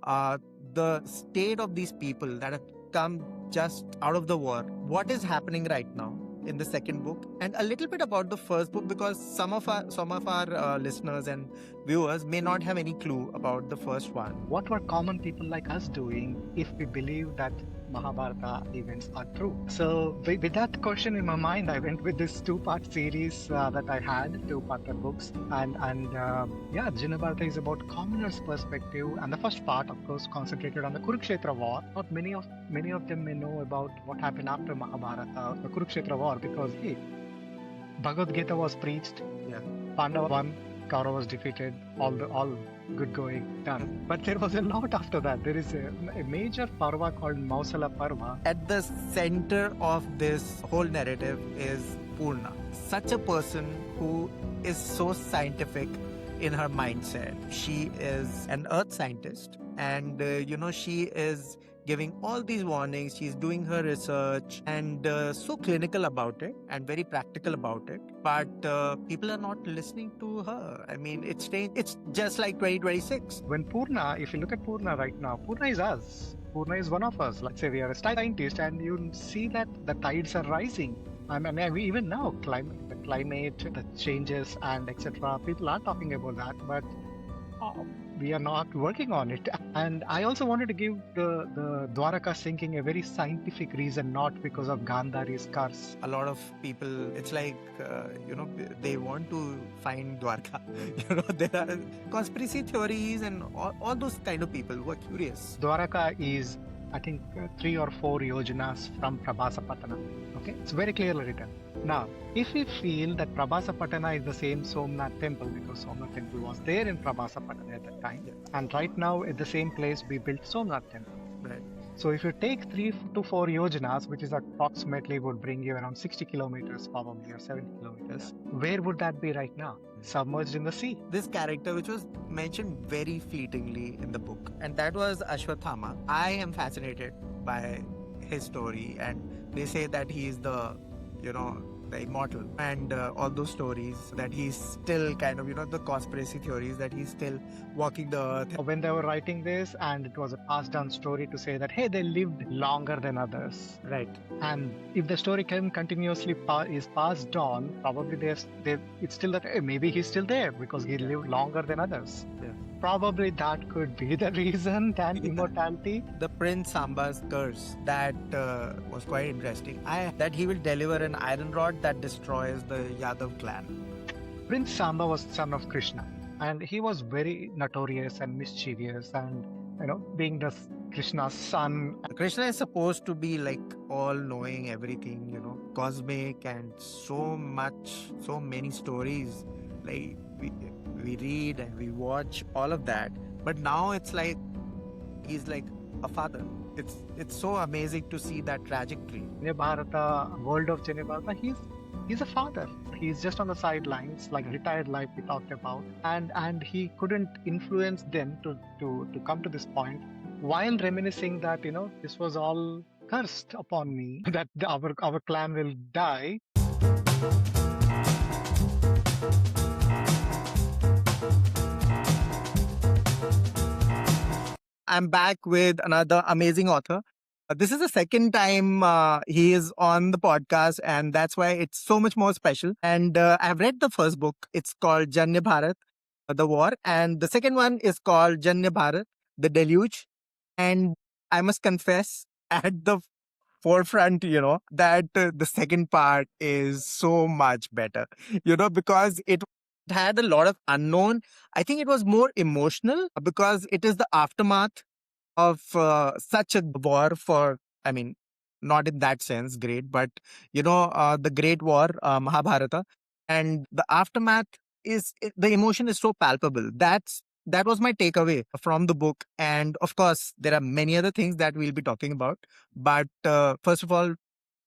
uh, the state of these people that have come just out of the war, what is happening right now in the second book, and a little bit about the first book, because some of our listeners and viewers may not have any clue about the first one. What were common people like us doing if we believe that Mahabharata events are true? So, with that question in my mind, I went with this two-part series that I had, two-parter books, and yeah, Janya Bharata is about commoners' perspective, and the first part, of course, concentrated on the Kurukshetra war. Not many of them may know about what happened after Mahabharata, the Kurukshetra war, because hey, Bhagavad Gita was preached, Yeah. Pandava won, Kaurava was defeated, all good going, done. But there was a lot after that. There is a major parva called Mausala Parva. At the center of this whole narrative is Purna, such a person who is so scientific in her mindset. She is an earth scientist, and she is giving all these warnings. She's doing her research and so clinical about it and very practical about it. But people are not listening to her. I mean, it's just like 2026. When Purna, if you look at Purna right now, Purna is us. Purna is one of us. Let's say we are a scientist, and you see that the tides are rising. I mean, even now, the climate, the changes, and etc. People are talking about that, but we are not working on it. And I also wanted to give the Dwarka sinking a very scientific reason, not because of Gandhari's curse. A lot of people, it's like, they want to find Dwarka. There are conspiracy theories and all those kind of people who are curious. Dwarka is, I think, 3 or 4 yojanas from Prabhasapatana. Okay, it's very clearly written. Now, if we feel that Prabhasapatana is the same Somnath temple, because Somnath temple was there in Prabhasapatana at that time, and right now at the same place we built Somnath temple. Right. So if you take 3 to 4 yojanas, which is approximately would bring you around 60 kilometers probably, or 70 kilometers, where would that be right now? Submerged in the sea. This character, which was mentioned very fleetingly in the book, and that was Ashvatthama. I am fascinated by his story, and they say that he is the Immortal, and all those stories that he's still kind of, the conspiracy theories that he's still walking the earth. When they were writing this, and it was a passed down story to say that, hey, they lived longer than others. Right. And if the story continuously is passed on, probably it's still that, hey, maybe he's still there because he lived longer than others. Yeah. Probably that could be the reason than immortality. The Prince Samba's curse, that was quite interesting. That he will deliver an iron rod that destroys the Yadav clan. Prince Samba was son of Krishna, and he was very notorious and mischievous, and being the Krishna's son. Krishna is supposed to be like all-knowing, everything, cosmic, and so many stories. Like we read and we watch all of that, but now it's like he's like a father. It's so amazing to see that trajectory. Janya Bharata, world of Janya Bharata, he's a father. He's just on the sidelines, like retired life we talked about, and he couldn't influence them to come to this point, while reminiscing that this was all cursed upon me, that our clan will die. I'm back with another amazing author. This is the second time he is on the podcast, and that's why it's so much more special. And I've read the first book. It's called Janya Bharata, The War. And the second one is called Janya Bharata, The Deluge. And I must confess, at the forefront, that the second part is so much better, because it had a lot of unknown. I think it was more emotional because it is the aftermath of such a war I mean, not in that sense great, but the great war, Mahabharata, and the aftermath the emotion is so palpable. That was my takeaway from the book. And of course, there are many other things that we'll be talking about. But first of all,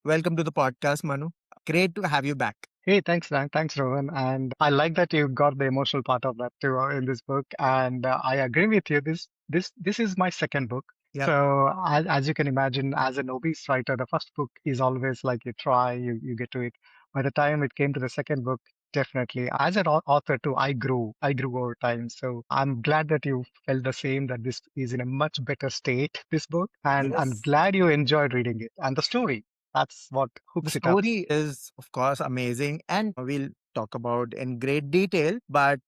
welcome to the podcast, Manu. Great to have you back. Hey, thanks, Rohan. And I like that you got the emotional part of that too in this book. And I agree with you. This is my second book. Yep. So as you can imagine, as a novice writer, the first book is always like you try, you get to it. By the time it came to the second book, definitely. As an author too, I grew over time. So I'm glad that you felt the same, that this is in a much better state, this book, and I'm Yes. glad you enjoyed reading it. And the story, that's what The hooks it up. story is, of course, amazing, and we'll talk about in great detail. But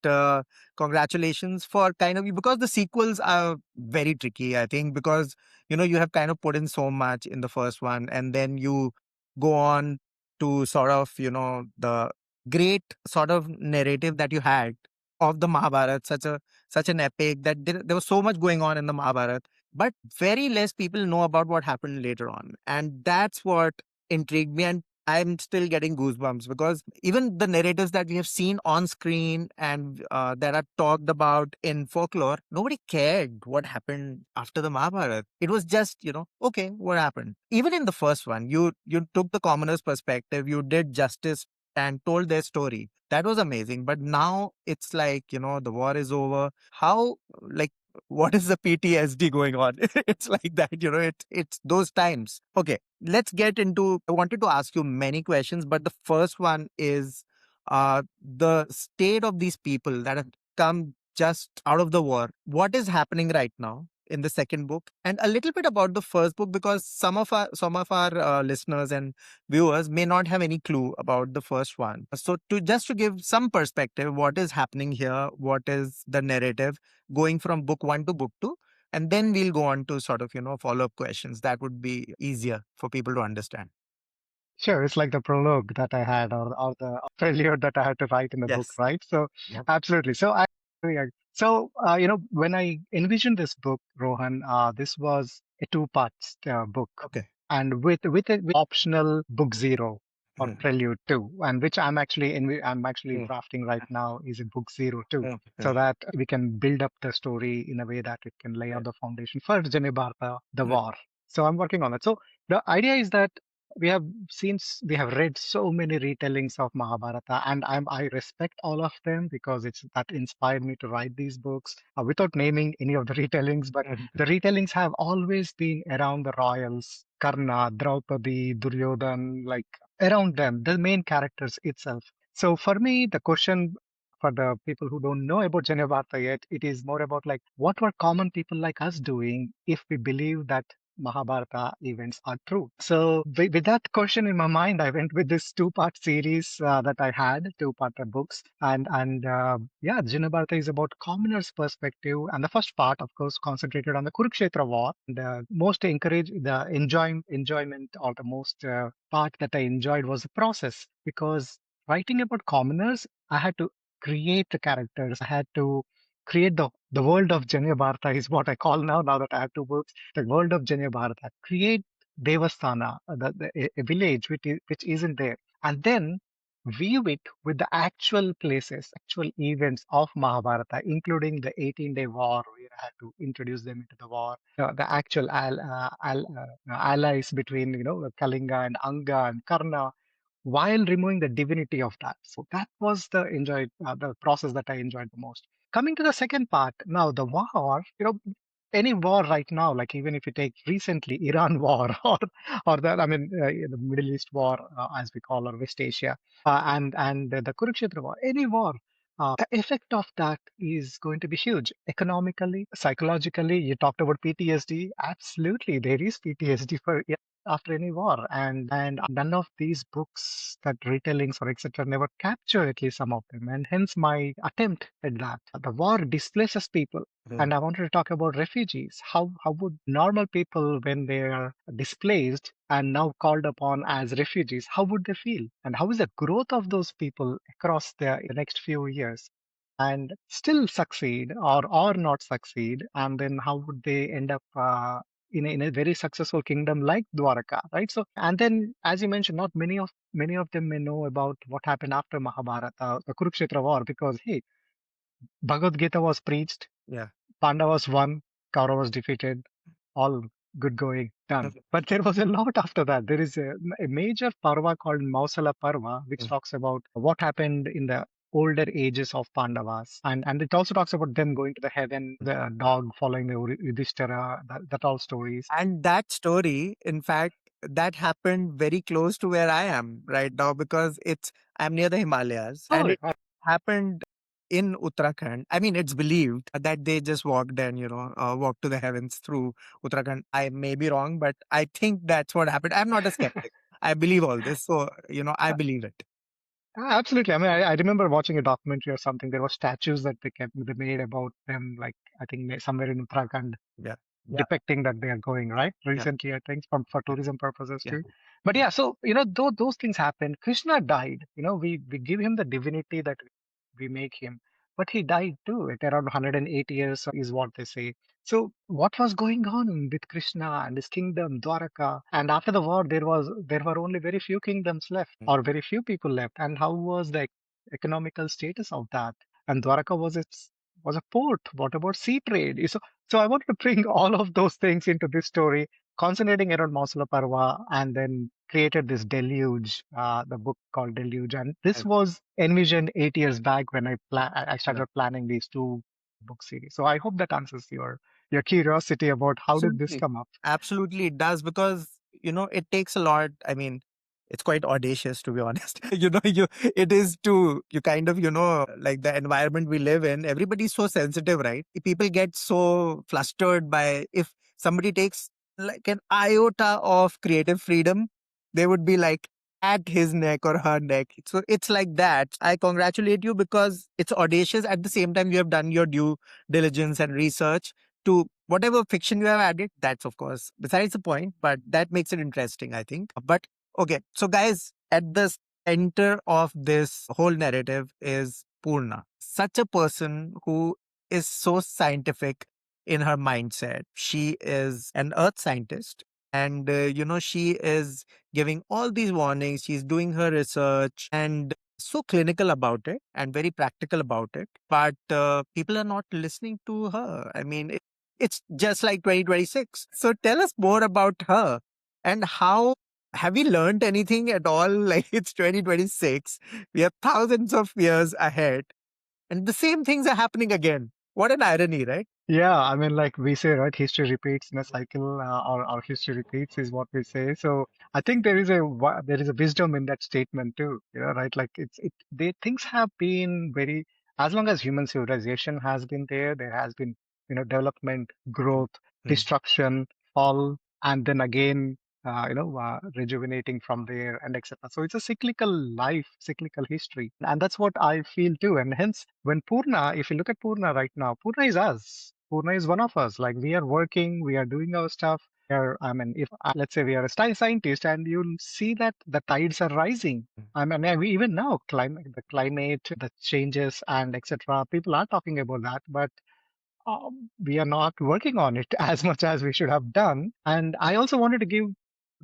congratulations for kind of, because the sequels are very tricky, I think, because you have kind of put in so much in the first one, and then you go on to sort of the great sort of narrative that you had of the Mahabharata, such an epic that there was so much going on in the Mahabharata, but very less people know about what happened later on, and that's what intrigued me. And I'm still getting goosebumps because even the narratives that we have seen on screen and that are talked about in folklore, nobody cared what happened after the Mahabharata. It was just, okay, what happened? Even in the first one, you took the commoner's perspective, you did justice and told their story. That was amazing. But now it's like, the war is over. How, like, what is the PTSD going on? It's like that, it's those times. Okay, let's get into. I wanted to ask you many questions, but the first one is the state of these people that have come just out of the war. What is happening right now in the second book, and a little bit about the first book, because some of our listeners and viewers may not have any clue about the first one. So to give some perspective, what is happening here? What is the narrative going from book one to book two? And then we'll go on to sort of, follow up questions that would be easier for people to understand. Sure, it's like the prologue that I had, or the prelude that I had to write in the book, Yes. right? So, Yep. absolutely. So, yeah. So, when I envisioned this book, Rohan, this was a two-part book, Okay. and with optional book zero or Mm, prelude two, and which I'm actually mm, drafting right now is in book zero two, mm, so mm, that we can build up the story in a way that it can lay out mm, the foundation for Janya Bharata, the mm, war. So I'm working on it. So the idea is that we have we have read so many retellings of Mahabharata, and I respect all of them because it's that inspired me to write these books. Without naming any of the retellings, but mm, the retellings have always been around the royals, Karna, Draupadi, Duryodhan, like around them, the main characters itself. So for me, the question for the people who don't know about Janavarta yet, it is more about like what were common people like us doing if we believe that Mahabharata events are true. So, with that question in my mind, I went with this two-part series that I had, two-part books, and yeah, Jinabharata is about commoner's perspective, and the first part, of course, concentrated on the Kurukshetra war. The most enjoyment, or the most part that I enjoyed was the process, because writing about commoners, I had to create the characters, I had to create the world of Janya Bharata is what I call now that I have two books, the world of Janya Bharata. Create Devasthana, a village which isn't there, and then weave it with the actual places, actual events of Mahabharata, including the 18-day war, where I had to introduce them into the war, the actual allies between Kalinga and Anga and Karna, while removing the divinity of that. So that was the process that I enjoyed the most. Coming to the second part, now the war, any war right now, like even if you take recently Iran war or the Middle East war, as we call, or West Asia, and the Kurukshetra war, any war. The effect of that is going to be huge economically, psychologically. You talked about PTSD. Absolutely, there is PTSD for after any war, and none of these books, that retellings or etc., never capture at least some of them, and hence my attempt at that. The war displaces people, mm, and I wanted to talk about refugees. How would normal people, when they are displaced and now called upon as refugees, how would they feel, and how is the growth of those people across the next few years, and still succeed or not succeed, and then how would they end up in a very successful kingdom like Dwarka, right? So, and then, as you mentioned, not many of them may know about what happened after Mahabharata, the Kurukshetra war, because hey, Bhagavad Gita was preached, Yeah. Pandavas won, Kauravas defeated, all good going, done. But there was a lot after that. There is a major parva called Mausala Parva, which Mm, talks about what happened in the older ages of Pandavas. And it also talks about them going to the heaven, the dog following the Yudhishthira, that all stories. And that story, in fact, that happened very close to where I am right now because I'm near the Himalayas and Oh, it happened in Uttarakhand. I mean, it's believed that they just walked and, walked to the heavens through Uttarakhand. I may be wrong, but I think that's what happened. I'm not a skeptic. I believe all this. So, I believe it. absolutely. I mean, I remember watching a documentary or something. There were statues that they made about them, like I think somewhere in Uttarakhand, Yeah. Yeah. depicting that they are going right Yeah. recently. I think for Yeah. tourism purposes Yeah. too. But yeah, so though those things happen, Krishna died. We give him the divinity that we make him, but he died too at around 108 years, is what they say. So what was going on with Krishna and his kingdom, Dwarka? And after the war, there were only very few kingdoms left, or very few people left. And how was the economical status of that? And Dwarka was a port. What about sea trade? So I wanted to bring all of those things into this story, concentrating around Mausala Parva, and then created this Deluge, the book called Deluge. And this Right. was envisioned 8 years back when I Right. started planning these two book series. So I hope that answers your curiosity about how did this Absolutely. come up. Absolutely, it does because it takes a lot. I mean, it's quite audacious to be honest. It is to you kind of like the environment we live in. Everybody's so sensitive, right? People get so flustered by if somebody takes like an iota of creative freedom, they would be like at his neck or her neck. So it's like that. I congratulate you because it's audacious. At the same time, you have done your due diligence and research to whatever fiction you have added. That's of course besides the point, but that makes it interesting, I think. But okay, so guys, at the center of this whole narrative is Purna, such a person who is so scientific in her mindset. She is an earth scientist, and she is giving all these warnings. She's doing her research and so clinical about it and very practical about it, but people are not listening to her. I mean, it's just like 2026. So tell us more about her and how have we learned anything at all? Like it's 2026. We are thousands of years ahead and the same things are happening again. What an irony, right? Yeah, I mean, like we say, right? History repeats in a cycle, or history repeats is what we say. So I think there is a wisdom in that statement too. Right? Like things have been very, as long as human civilization has been there, there has been development, growth, Mm. destruction, fall, and then again, rejuvenating from there and etc. So it's a cyclical life, cyclical history, and that's what I feel too. And hence, when Purna, if you look at Purna right now, Purna is us. Purna is one of us. Like we are working, we are doing our stuff. I mean, if let's say we are a scientist, and you'll see that the tides are rising. I mean, even now, the climate, the changes, and etc. People are talking about that, but we are not working on it as much as we should have done. And I also wanted to give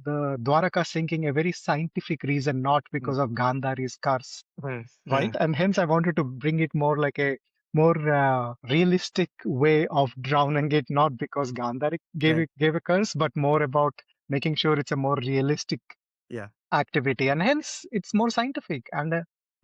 the Dwaraka sinking a very scientific reason, not Mm. because of Gandhari's curse, Mm. right? Mm. And hence I wanted to bring it more like a more realistic way of drowning it, not because Gandhari Right. gave a curse, but more about making sure it's a more realistic Yeah. activity, and hence it's more scientific. And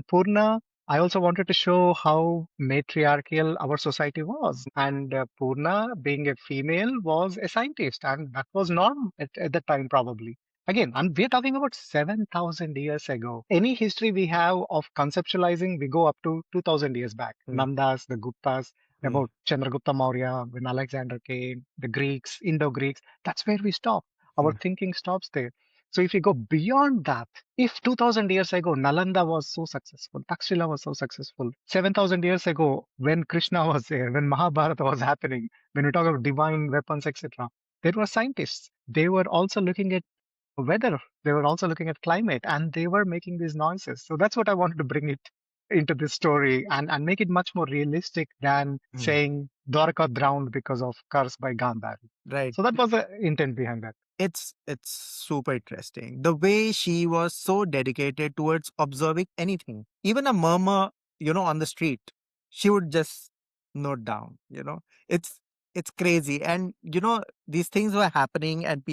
Purna, I also wanted to show how matriarchal our society was. And Purna, being a female, was a scientist, and that was norm at the time, probably. Again, we're talking about 7,000 years ago. Any history we have of conceptualizing, we go up to 2,000 years back. Mm. Nandas, the Guptas, Mm. about Chandragupta Maurya, when Alexander came, the Greeks, Indo-Greeks. That's where we stop. Our Mm. thinking stops there. So if you go beyond that, if 2000 years ago Nalanda was so successful, Takshila was so successful, 7000 years ago when Krishna was there, when Mahabharata was happening, when we talk about divine weapons, etc., there were scientists. They were also looking at weather, they were also looking at climate, and they were making these noises. So that's what I wanted to bring it into this story, and make it much more realistic than Mm. saying Dwarka drowned because of curse by Gandhari. Right. So that was the intent behind that. It's super interesting the way she was so dedicated towards observing anything, even a murmur, on the street, she would just note down. It's crazy, and these things were happening, and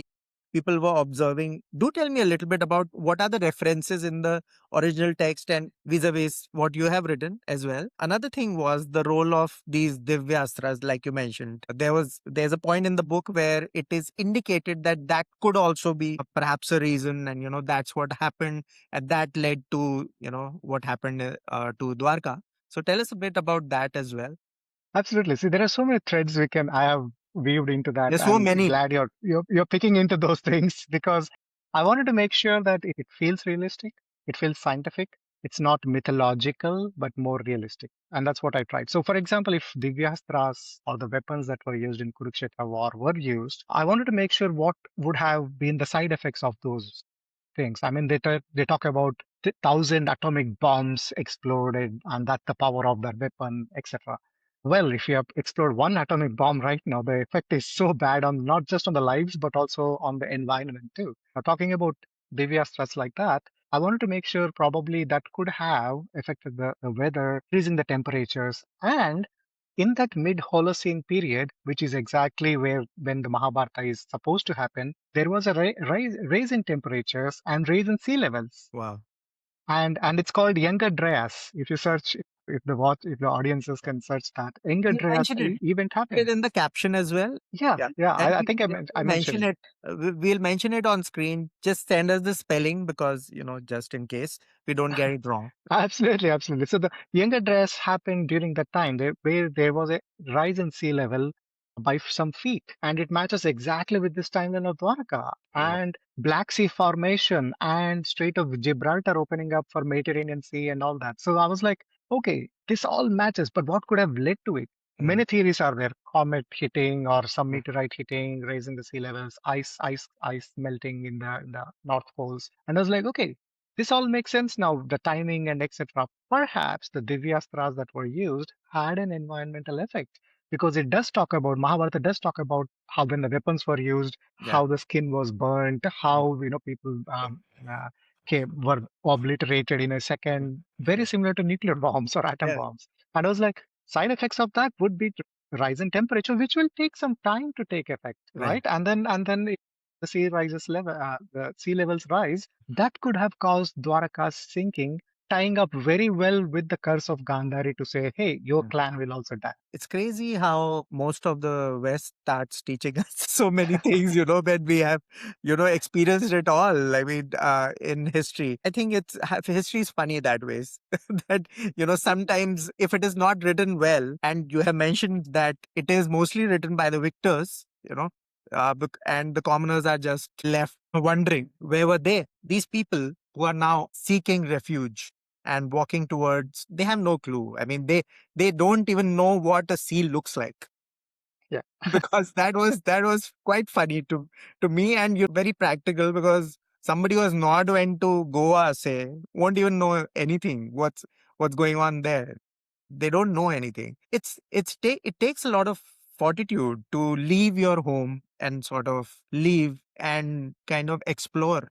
people were observing. Do tell me a little bit about what are the references in the original text and vis-a-vis what you have written as well. Another thing was the role of these Divyastras, like you mentioned. There's a point in the book where it is indicated that that could also be perhaps a reason, and that's what happened, and that led to what happened to Dwarka. So tell us a bit about that as well. Absolutely. See, there are so many threads I have weaved into that. There's so I'm many. glad you're picking into those things because I wanted to make sure that it feels realistic, it feels scientific, it's not mythological, but more realistic. And that's what I tried. So, for example, if Divyastras or the weapons that were used in Kurukshetra war were used, I wanted to make sure what would have been the side effects of those things. I mean, they talk about 1,000 atomic bombs exploded, and that's the power of that weapon, etc. Well, if you have explode one atomic bomb right now, the effect is so bad on not just on the lives but also on the environment too. Now, talking about Divyastras like that, I wanted to make sure probably that could have affected the weather, increasing the temperatures, and in that mid Holocene period, which is exactly where when the Mahabharata is supposed to happen, there was a rise in temperatures and rise in sea levels, Wow. and it's called Younger Dryas. If you search, if the audiences can search that Younger You Dryas mentioned it event happened. in the caption as well. Yeah, Yeah. yeah. And I think I we'll mentioned mention it. it. We'll mention it on screen. Just send us the spelling because, just in case we don't get it wrong. Absolutely, absolutely. So the younger dryas happened during that time where there was a rise in sea level by some feet, and it matches exactly with this timeline of Dwarka Wow. and Black Sea formation and Strait of Gibraltar opening up for Mediterranean Sea and all that. So I was like, okay, this all matches, but what could have led to it? Mm, Many theories are there: comet hitting or some mm, meteorite hitting, raising the sea levels, ice melting in the North Poles. And I was like, okay, this all makes sense now, the timing and etc. Perhaps the Divyastras that were used had an environmental effect because it does talk about Mahabharata does talk about how when the weapons were used, yeah. how the skin was burnt, Mm, how people were obliterated in a second, very similar to nuclear bombs or atom yeah. bombs. And I was like, side effects of that would be rise in temperature, which will take some time to take effect, Right. right? And then if the sea levels rise, that could have caused Dwaraka's sinking, tying up very well with the curse of Gandhari to say, hey, your clan will also die. It's crazy how most of the West starts teaching us so many things, when we have, experienced it all. I mean, in history, I think history is funny that ways. That, sometimes if it is not written well, and you have mentioned that it is mostly written by the victors, and the commoners are just left wondering, where were they? These people who are now seeking refuge and walking towards, they have no clue. I mean, they don't even know what a seal looks like. Yeah. Because that was quite funny to me, and you're very practical because somebody who has not went to Goa, say, won't even know anything what's going on there. They don't know anything. It takes a lot of fortitude to leave your home and sort of leave and kind of explore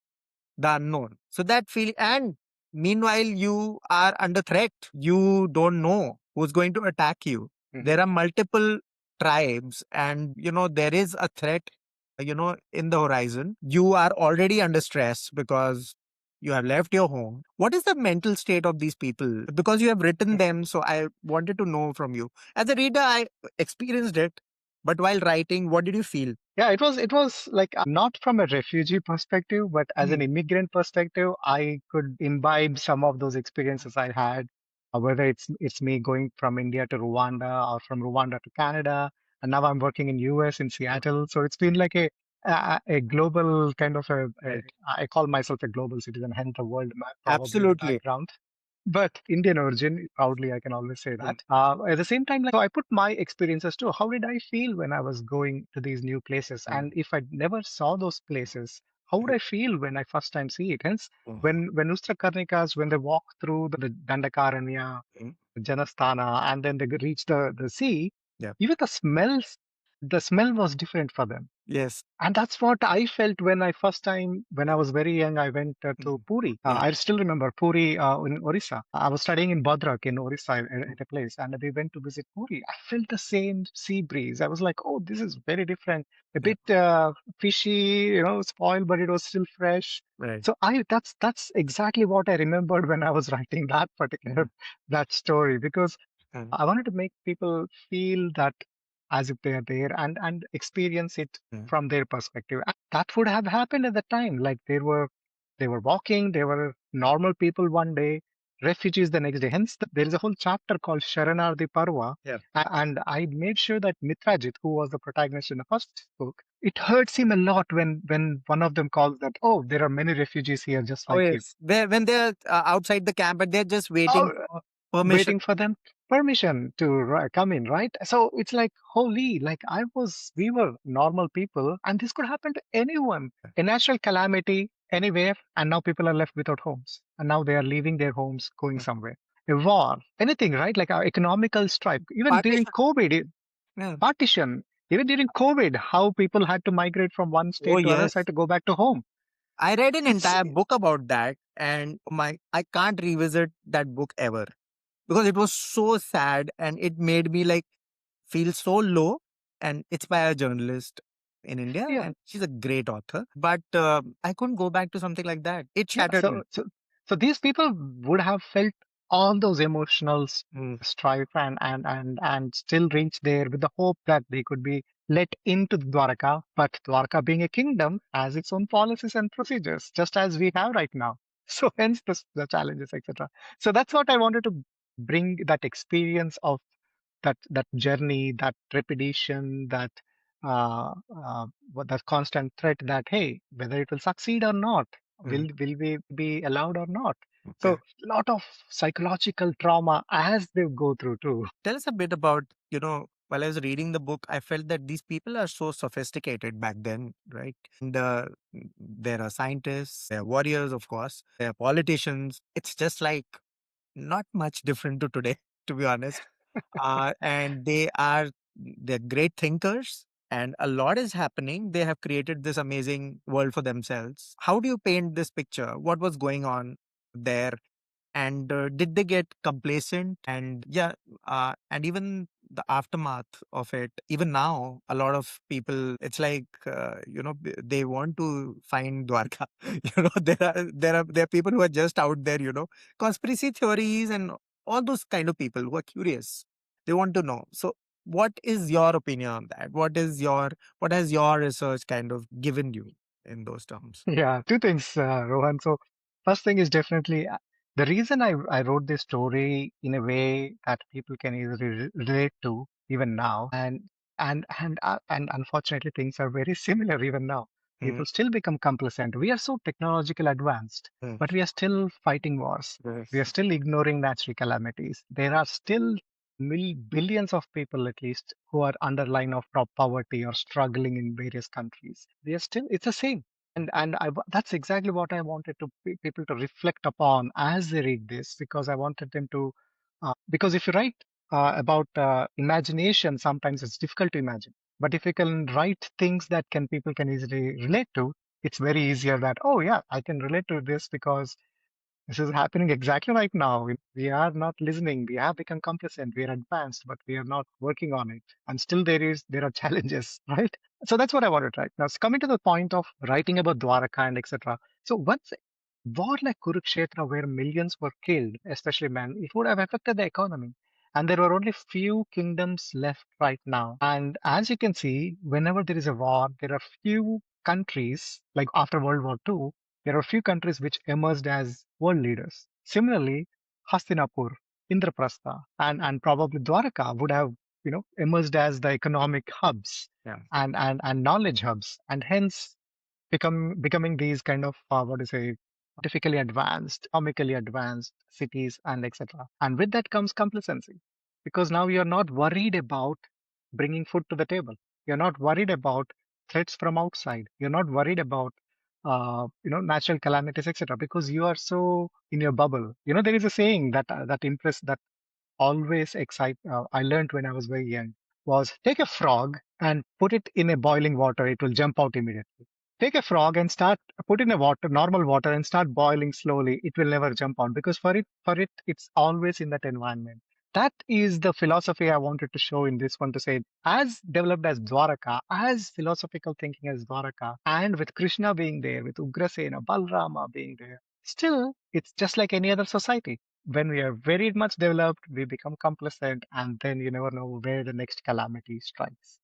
the unknown. So that feeling, and meanwhile, you are under threat. You don't know who's going to attack you. Mhm. There are multiple tribes, and there is a threat, in the horizon. You are already under stress because you have left your home. What is the mental state of these people? Because you have written them, so I wanted to know from you. As a reader, I experienced it, but while writing, what did you feel? Yeah, it was like not from a refugee perspective, but as an Mm, immigrant perspective, I could imbibe some of those experiences I had, whether it's me going from India to Rwanda or from Rwanda to Canada, and now I'm working in US in Seattle. So it's been like a global kind of right. I call myself a global citizen, hence the world map probably in the Absolutely. background. But Indian origin, proudly, I can always say Mm, that. At the same time, like, so I put my experiences too. How did I feel when I was going to these new places? mm, And if I never saw those places, how would I feel when I first time see it? Hence, mm, when Ustra Karnikas, when they walk through the Dandakaranya, mm. Janasthana, and then they reach the sea, Yeah. even the smell was different for them. Yes. And that's what I felt when I first time, when I was very young, I went to Mm. Puri. Yeah. I still remember Puri in Orissa. I was studying in Bhadrak in Orissa at a place, and we went to visit Puri. I felt the same sea breeze. I was like, oh, this is very different. A Yeah. bit fishy, spoiled, but it was still fresh. Right. So that's exactly what I remembered when I was writing that particular Mm. that story, because Mm. I wanted to make people feel that as if they are there and experience it Mm. from their perspective. And that would have happened at the time. Like they were walking, they were normal people one day, refugees the next day. Hence, there is a whole chapter called Sharanardi Parva. Yeah. And I made sure that Mitrajit, who was the protagonist in the first book, it hurts him a lot when one of them calls that, oh, there are many refugees here just Oh like you. yes. When they're outside the camp, but they're just waiting Oh, for permission. waiting for them permission to come in, right? So it's like, holy, like we were normal people, and this could happen to anyone. A natural calamity anywhere, and now people are left without homes, and now they are leaving their homes, going Mm. somewhere. A war, anything, right? Like our economical strife, even during Partition. COVID, Yeah. partition, even during COVID, how people had to migrate from one Oh state to other side yes. to go back to home. I read an It's entire book about that, and I can't revisit that book ever because it was so sad and it made me like feel so low. And it's by a journalist in India, yeah. and she's a great author. But I couldn't go back to something like that. It Yeah, shattered me. so these people would have felt all those emotional Mm. strife and still reach there with the hope that they could be let into the Dwarka. But Dwarka, being a kingdom, has its own policies and procedures, just as we have right now. So hence the challenges, etc. So that's what I wanted to bring, that experience of that journey, that trepidation, that constant threat that, hey, whether it will succeed or not, Mm. will we be allowed or not? So Okay. lot of psychological trauma as they go through too. Tell us a bit about, while I was reading the book, I felt that these people are so sophisticated back then, right? And there are scientists, there are warriors, of course, there are politicians. It's just like not much different to today, to be honest. And they're great thinkers, and a lot is happening. They have created this amazing world for themselves. How do you paint this picture? What was going on there? And did they get complacent? And yeah, and even the aftermath of it, even now a lot of people, it's like they want to find Dwarka. There are people who are just out there, conspiracy theories and all those kind of people who are curious. They want to know. So what is your opinion on that? What has your research kind of given you in those terms? Yeah, two things, Rohan. So first thing is definitely the reason I wrote this story in a way that people can easily relate to even now, and unfortunately things are very similar even now. Mm. People still become complacent. We are so technological advanced, Mm. but we are still fighting wars. We are Yes. still ignoring natural calamities. There are still billions of people at least who are under line of poverty or struggling in various countries. They are still, it's the same. That's exactly what I wanted to people to reflect upon as they read this, because I wanted them to, because if you write about imagination, sometimes it's difficult to imagine. But if you can write things that can people can easily relate to, it's very easier that, oh yeah, I can relate to this because this is happening exactly right now. We are not listening. We have become complacent. We are advanced, but we are not working on it. And still there are challenges, right? So that's what I want to try. Now, coming to the point of writing about Dwarka and etc. So once war like Kurukshetra, where millions were killed, especially men, it would have affected the economy. And there were only few kingdoms left right now. And as you can see, whenever there is a war, there are few countries, like after World War II, there are few countries which emerged as world leaders. Similarly, Hastinapur, Indraprastha, and probably Dwarka would have, emerged as the economic hubs Yeah. and knowledge hubs, and hence becoming these kind of what do you say, scientifically advanced, economically advanced cities and etc. And with that comes complacency, because now you're not worried about bringing food to the table. You're not worried about threats from outside. You're not worried about natural calamities etc. because you are so in your bubble. There is a saying that always excite I learned when I was very young was, take a frog and put it in a boiling water, it will jump out immediately. Take a frog and put in a normal water and start boiling slowly. It will never jump out because it's always in that environment. That is the philosophy I wanted to show in this one, to say, as developed as Dwaraka, as philosophical thinking as Dwaraka, and with Krishna being there, with Ugrasena, Balrama being there, still, it's just like any other society. When we are very much developed, we become complacent, and then you never know where the next calamity strikes.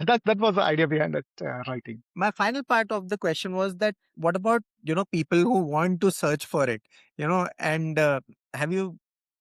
That was the idea behind that writing. My final part of the question was that what about, people who want to search for it, and have you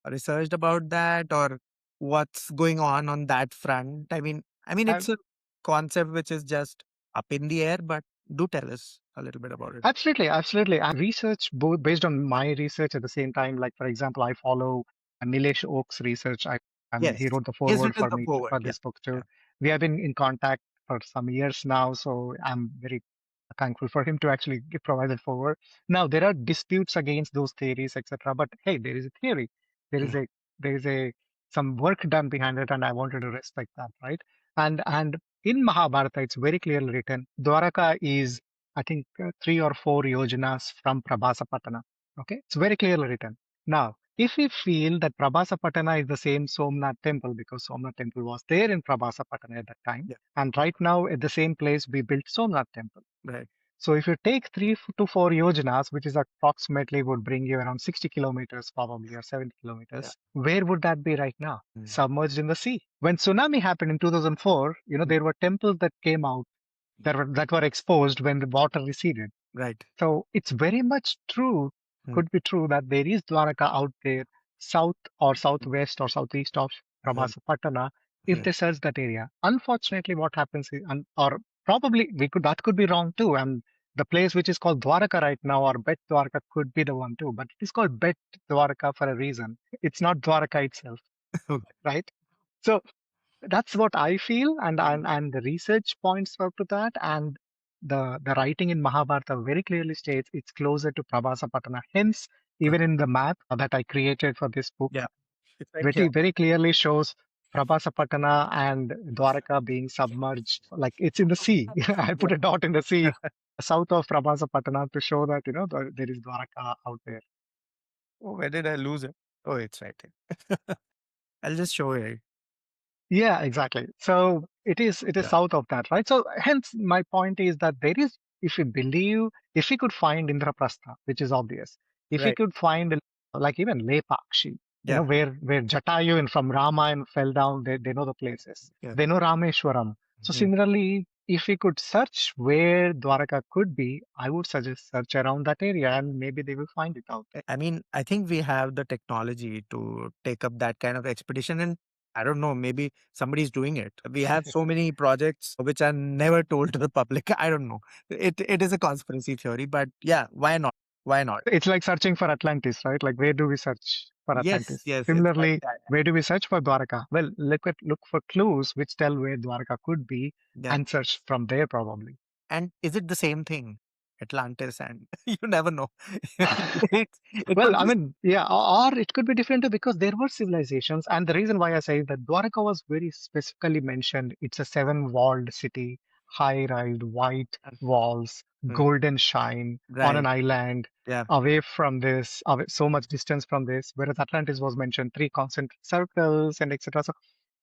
researched about that, or what's going on that front? I mean, I, it's a concept which is just up in the air, but do tell us a little bit about it. Absolutely, absolutely. And research, both based on my research at the same time, like for example, I follow Nilesh Oak's research. I mean, he Yes. wrote the He's foreword written for the me forward. for Yeah. this book too. Yeah. We have been in contact for some years now, so I'm very thankful for him to actually provide that forward. Now there are disputes against those theories, etc. But hey, there is a theory. There is Mm. a some work done behind it, and I wanted to respect that, right? And in Mahabharata, it's very clearly written. Dwaraka is, I think, 3 or 4 yojanas from Prabhasapatana. Okay, it's very clearly written. Now, if we feel that Prabhasapatana is the same Somnath temple, because Somnath temple was there in Prabhasapatana at that time, Yeah. and right now at the same place we built Somnath temple. Right. So if you take 3 to 4 yojanas, which is approximately would bring you around 60 kilometers probably, or 70 Yeah. kilometers, where would that be right now? Mm. Submerged in the sea. When tsunami happened in 2004, Mm. there were temples that came out that were exposed when the water receded. Right. So it's very much true, Mm. could be true, that there is Dwaraka out there, south or southwest or southeast of Mm. Prabhasapatana, if Mm. they search that area. Unfortunately, what happens is, or probably that could be wrong too. And the place which is called Dwaraka right now, or Bet Dwaraka, could be the one too. But it is called Bet Dwaraka for a reason. It's not Dwaraka itself, Okay. right? So that's what I feel, and Mm. and the research points up to that, and the writing in Mahabharata very clearly states it's closer to Prabhasapatana. Hence, Uh, even in the map that I created for this book, yeah. It's right very here. very clearly shows Prabhasapatana and Dwaraka being submerged, like it's in the sea. I put a dot in the sea south of Prabhasapatana to show that there is Dwaraka out there. Oh, where did I lose it? Oh, it's right here. I'll just show you. Yeah, exactly. So it is Yeah. south of that, right? So hence my point is that there is, if we could find Indraprastha, which is obvious, if we Right. could find like even Lepakshi, Yeah. where Jatayu and from Ramayana fell down, they know the places. Yeah. They know Rameshwaram. So Mm. similarly, if we could search where Dwaraka could be, I would suggest search around that area and maybe they will find it out. I think we have the technology to take up that kind of expedition. And I don't know, maybe somebody's doing it. We have so many projects which are never told to the public. I don't know. It is a conspiracy theory, but yeah, why not? Why not? It's like searching for Atlantis, right? Like where do we search for Yes, Atlantis? yes, it's like Similarly, that. where do we search for Dwaraka? Well, look for clues which tell where Dwaraka could be Yeah. and search from there probably. And is it the same thing? Atlantis and you never know. It Well, could I be. mean, yeah, or it could be different too, because there were civilizations, and the reason why I say that Dwaraka was very specifically mentioned. It's a seven-walled city, high-rise, white walls, Mm. golden shine on Right. an island, Yeah. away so much distance from this. Whereas Atlantis was mentioned, three concentric circles and etc. So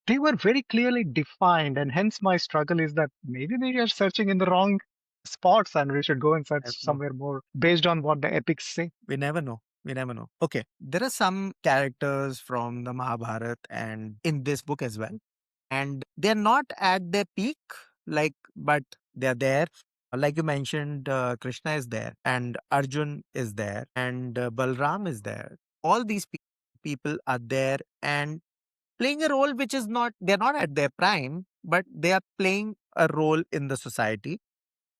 they were very clearly defined, and hence my struggle is that maybe we are searching in the wrong spots, and we should go and I search don't know. somewhere more based on what the epics say. We never know. We never know. Okay. There are some characters from the Mahabharata and in this book as well. And they're not at their peak, but they're there. Like you mentioned, Krishna is there, and Arjun is there, and Balram is there. All these people are there and playing a role which is not, they're not at their prime, but they are playing a role in the society.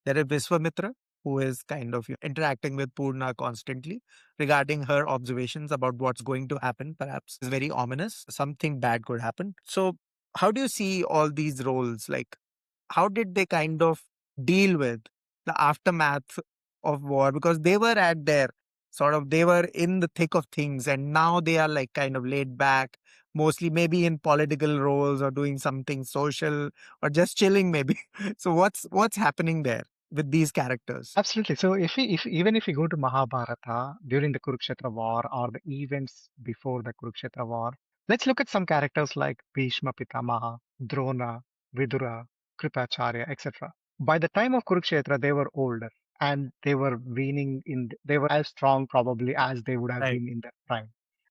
There is Viswamitra, who is kind of interacting with Purna constantly regarding her observations about what's going to happen. Perhaps is very ominous. Something bad could happen. So, how do you see all these roles? Like, how did they kind of deal with the aftermath of war? Because they were they were in the thick of things, and now they are like kind of laid back, mostly maybe in political roles or doing something social or just chilling maybe. So what's happening there with these characters? Absolutely. So if even if you go to Mahabharata during the Kurukshetra war or the events before the Kurukshetra war, let's look at some characters like Bhishma Pitamaha, Drona, Vidura, Kripacharya, etc. By the time of Kurukshetra, they were older and they were as strong probably as they would have Right. been in their prime.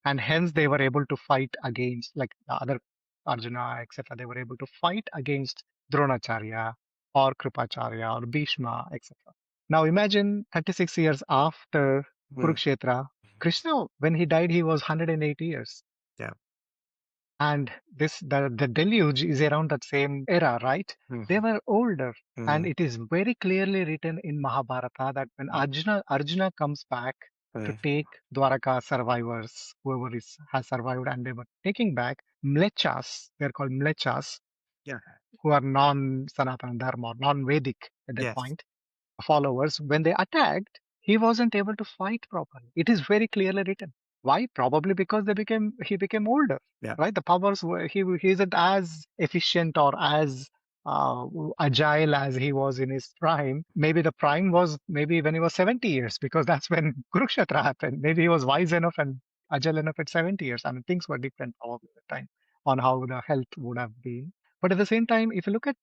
And hence they were able to fight against like the other Arjuna, etc. They were able to fight against Dronacharya or Kripacharya or Bhishma, etc. Now imagine 36 years after Mm. Kurukshetra, Krishna, when he died, he was 108 years. Yeah. And the deluge is around that same era, right? They Mhm. were older. And Mhm. it is very clearly written in Mahabharata that when Arjuna comes back to Mhm. take Dwarka survivors, has survived, and they were taking back mlechas, they're called mlechas, Yeah. who are non-Sanatana Dharma, or non-Vedic at that Yes. point, followers, when they attacked, he wasn't able to fight properly. It is very clearly written. Why? Probably because he became older, Yeah. right? The powers were he isn't as efficient or as agile as he was in his prime. Maybe the prime was maybe when he was 70 years, because that's when Kurukshetra happened. Maybe he was wise enough and agile enough at 70 years. I mean, things were different probably at the time on how the health would have been. But at the same time, if you look at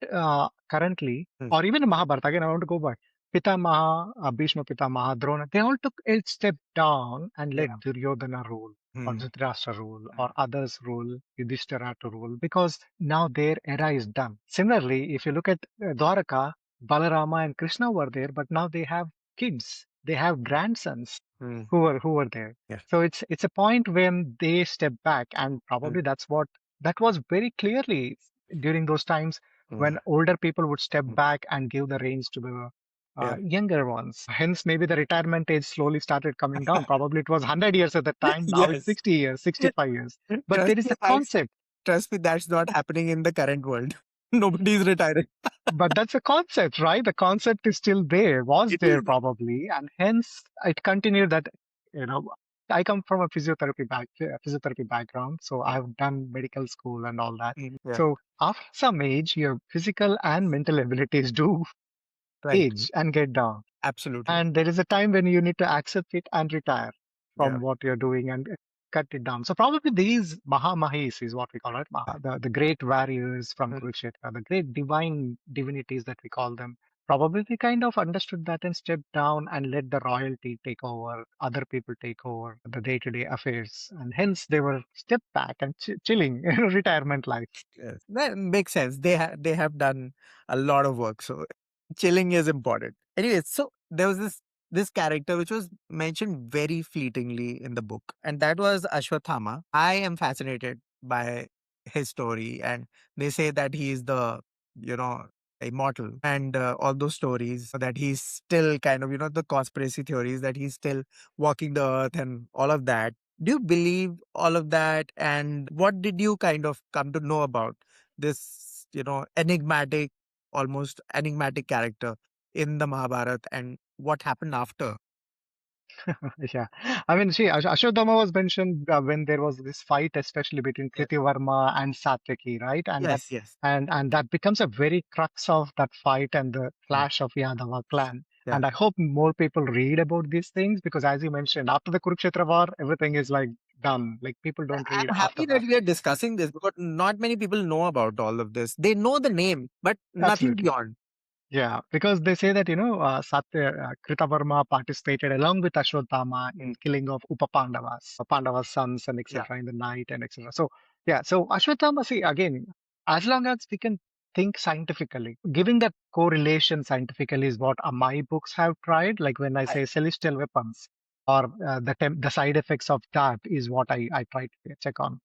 currently, Mm. or even in Mahabharata, again, I want to go back. Pitamaha, Bhishma Pitamaha, Drona, they all took a step down and let Yeah. Duryodhana rule, or Mm. Dhritarashtra rule, or others rule, Yudhishthira to rule, because now their era is done. Similarly, if you look at Dwarka, Balarama and Krishna were there, but now they have kids, they have grandsons Mm. who were there. Yeah. So it's a point when they step back, and Mm. probably that was very clearly during those times when Mm. older people would step Mm. back and give the reins to the Yeah. younger ones. Hence, maybe the retirement age slowly started coming down. Probably it was 100 years at the time. Now it's Yes. 60 years, 65 years. But Trust there is me, a concept. trust me, that's not happening in the current world. Nobody's retiring. But that's a concept, right? The concept is still there, was It there is. probably, and hence it continued that, you know, I come from a physiotherapy background, so I've done medical school and all that. Mm. Yeah. So after some age, your physical and mental abilities do Right. age and get down. Absolutely. And there is a time when you need to accept it and retire Yeah. from what you're doing and cut it down. So probably these Mahamahis is what we call it, the great warriors from Mm. Kurukshetra, the great divine divinities that we call them. Probably they kind of understood that and stepped down and let the royalty take over, other people take over the day-to-day affairs, and hence they were stepped back and chilling, retirement life. Yes. That makes sense. They have done a lot of work, so chilling is important. Anyway, so there was this character which was mentioned very fleetingly in the book, and that was Ashwathama. I am fascinated by his story, and they say that he is the you know immortal, and all those stories that he's still kind of the conspiracy theories that he's still walking the earth and all of that. Do you believe all of that? And what did you kind of come to know about this, enigmatic, almost enigmatic character in the Mahabharata and what happened after? Yeah, I mean, see, Ashwadhama was mentioned when there was this fight, especially between Yes, Krithivarma and Satyaki, right? And that yes, yes. and that becomes a very crux of that fight and the Mm. clash of Yadava clan. Yeah. And I hope more people read about these things because, as you mentioned, after the Kurukshetra war, everything is like done. Like people don't read I'm after happy that. that we are discussing this because not many people know about all of this. They know the name, but nothing Absolutely. beyond. Yeah, because they say that, Kritavarma participated along with Ashwatthama in Mm. killing of Upapandavas, Pandavas' sons and Yeah. etc. in the night and etc. So, yeah, so Ashwatthama, see, again, as long as we can think scientifically, giving that correlation scientifically is what my books have tried. Like when I Right. say celestial weapons or the side effects of that is what I try to check on.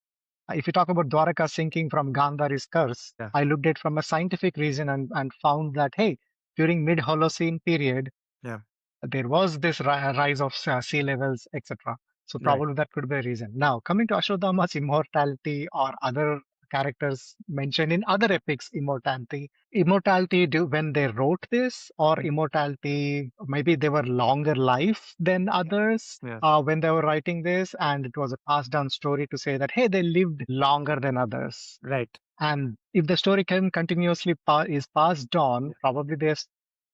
If you talk about Dwarka sinking from Gandhari's curse, Yeah. I looked at from a scientific reason and found that, hey, during mid-Holocene period, Yeah. there was this rise of sea levels, etc. So Right. probably that could be a reason. Now, coming to Ashwadhama's immortality or other characters mentioned in other epics immortality. Immortality when they wrote this, or immortality maybe they were longer life than others when they were writing this, and it was a passed down story to say that hey, they lived longer than others. Right. And if the story can continuously is passed on, probably there's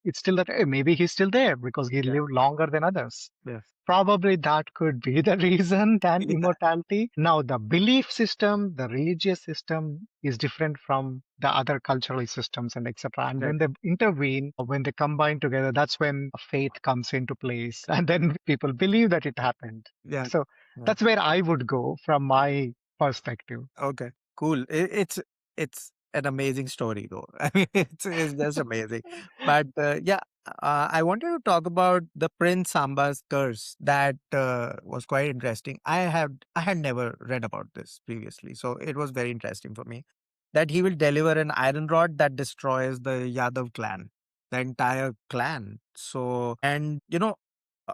it's still that hey, maybe he's still there because he lived longer than others. Yes. Probably that could be the reason than Yeah. immortality. Now, the belief system, the religious system is different from the other cultural systems and etc. And when Right. they intervene, or when they combine together, that's when faith comes into place. And then people believe that it happened. Yeah. So Yeah. that's where I would go from my perspective. Okay. Cool. It's an amazing story, though. I mean, it's just amazing. But yeah, I wanted to talk about the Prince Samba's curse. That was quite interesting. I had never read about this previously, so it was very interesting for me. That he will deliver an iron rod that destroys the Yadav clan, the entire clan. So, and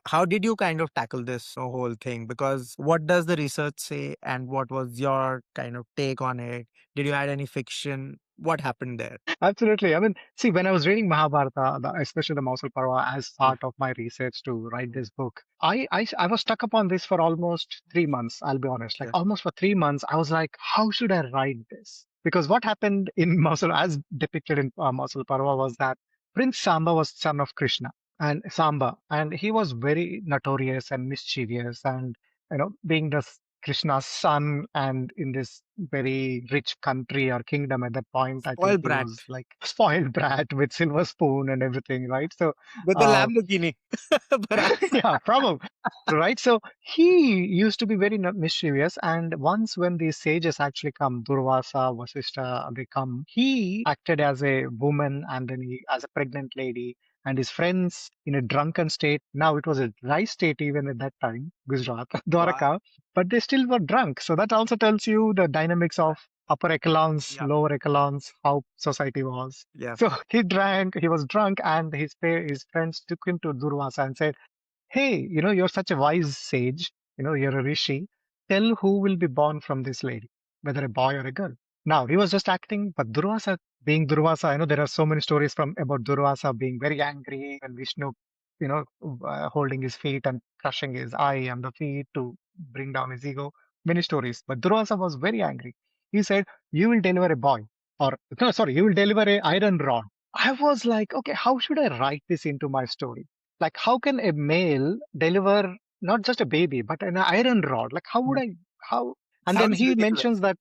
how did you kind of tackle this whole thing? Because what does the research say, and what was your kind of take on it? Did you add any fiction? What happened there? Absolutely. I mean, see, when I was reading Mahabharata, especially the Mausal Parva, as Yeah. part of my research to write this book, I was stuck upon this for almost 3 months. I'll be honest, like Yeah. almost for 3 months, I was like, how should I write this? Because what happened in Mausal, as depicted in Mausal Parva, was that Prince Samba was son of Krishna and Samba, and he was very notorious and mischievous, and being the Krishna's son and in this very rich country or kingdom at that point, I think Spoiled he brat was like spoiled brat with silver spoon and everything, right? So, with the uh, Lamborghini. Perhaps. yeah, probably. Right. So he used to be very mischievous. And once when these sages actually come, Durvasa, Vasishtha, they come, he acted as a woman and then as a pregnant lady and his friends in a drunken state. Now it was a dry state even at that time, Gujarat, Wow. Dwarka, but they still were drunk. So that also tells you the dynamics of upper echelons, Yeah. lower echelons, how society was. Yeah. So he was drunk, and his friends took him to Durvasa and said, hey, you're such a wise sage, you're a rishi. Tell who will be born from this lady, whether a boy or a girl. Now, he was just acting, but Durvasa, being Durvasa, I know there are so many stories from about Durvasa being very angry and Vishnu, holding his feet and crushing his eye and the feet to bring down his ego. Many stories. But Durvasa was very angry. He said, you will deliver a boy, or no, sorry, you will deliver a iron rod. I was like, okay, how should I write this into my story? Like, how can a male deliver not just a baby, but an iron rod? Like, how would Mm. I, how? And then Sounds he ridiculous. mentions that,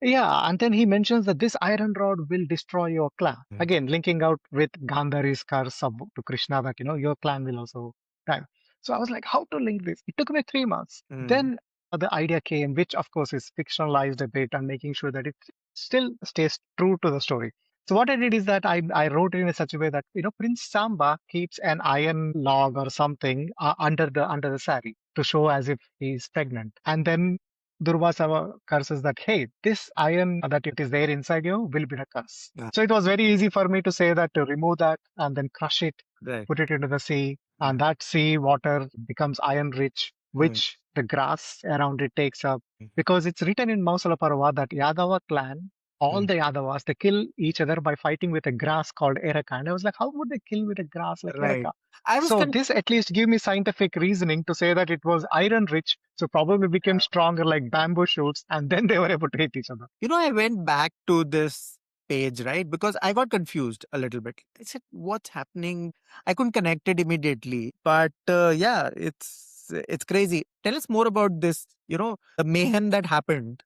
yeah, and then he mentions that this iron rod will destroy your clan. Mm. Again, linking out with Gandhari's curse to Krishna that, your clan will also die. So I was like, how to link this? It took me 3 months. Mm. Then the idea came, which of course is fictionalized a bit and making sure that it still stays true to the story. So what I did is that I wrote it in such a way that Prince Samba keeps an iron log or something under the sari to show as if he's pregnant, and then Durvasa curses that hey, this iron that it is there inside you will be the curse. Yeah. So it was very easy for me to say that to remove that and then crush it, Right. put it into the sea, Yeah. and that sea water becomes iron rich, Mm. which the grass around it takes up. Mm. Because it's written in Mausala Parva that Yadava clan, all Mm. the Yadavas, they kill each other by fighting with a grass called Ereka. And I was like, how would they kill with a grass like Right. Ereka? I was So this at least gave me scientific reasoning to say that it was iron rich, so probably became stronger like bamboo shoots, and then they were able to hit each other. I went back to this page, right? Because I got confused a little bit. I said, what's happening? I couldn't connect it immediately. But yeah, it's crazy. Tell us more about this, the mayhem that happened,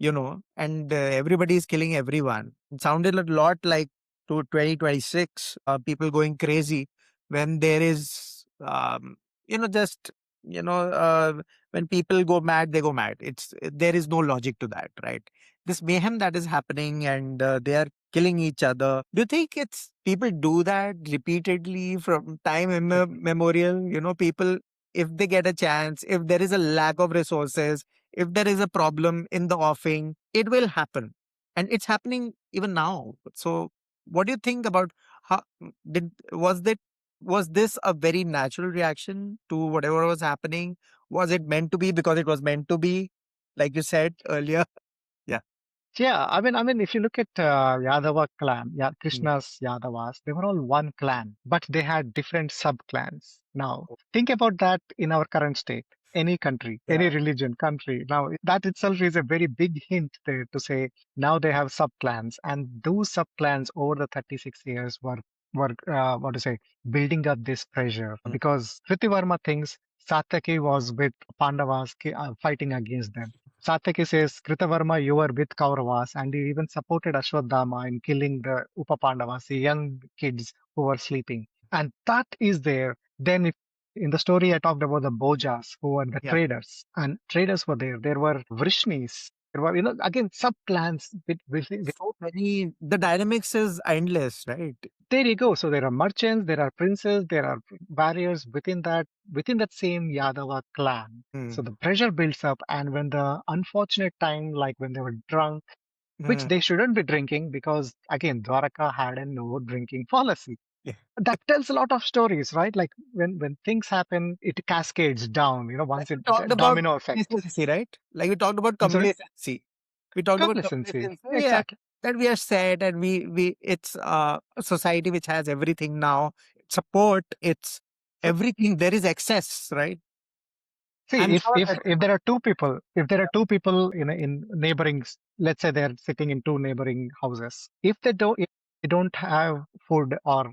and everybody is killing everyone. It sounded a lot like to 2026, people going crazy when there is, just, you know, uh, when people go mad, they go mad. There is no logic to that, right? This mayhem that is happening, and they are killing each other. Do you think it's people do that repeatedly from time immemorial? People, if they get a chance, if there is a lack of resources, if there is a problem in the offing, it will happen, and it's happening even now. So, what do you think about how did was this a very natural reaction to whatever was happening? Was it meant to be because it was meant to be, like you said earlier? Yeah. Yeah, I mean, if you look at Yadava clan, yeah, Mm. Krishna's Yadavas, they were all one clan, but they had different sub-clans. Now, think about that in our current state. Any country, Yeah. any religion, country. Now, that itself is a very big hint there to say now they have sub-clans, and those sub-clans over the 36 years were what to say, building up this pressure Mm. because Kritivarma thinks Satyaki was with Pandavas fighting against them. Satyaki says, Kritavarma, you were with Kauravas, and he even supported Ashwadhama in killing the Upapandavas, the young kids who were sleeping. And that is there. Then, if in the story, I talked about the Bojas, who were the Yeah. traders, and traders were there. There were Vrishnis. There were, again, sub clans with So many. The dynamics is endless, right? there you go. So there are merchants, there are princes, there are warriors within that same Yadava clan. So Mm. the pressure builds up, and when the unfortunate time, like when they were drunk, which Mm. they shouldn't be drinking, because again, Dwarka had a no drinking policy. Yeah. That tells a lot of stories, right? Like when things happen, it cascades down. Like Once we it talked about domino effect. complacency, right? Like we talked about I'm sorry, complacency. We talked about complacency. complacency. Yeah. Exactly. That we are sad and we it's a society which has everything now. Support, it's So everything. There is excess, right? see, I'm if sure if that if there are two people, if there are two people in neighboring, let's say they're sitting in two neighboring houses, if they don't have food or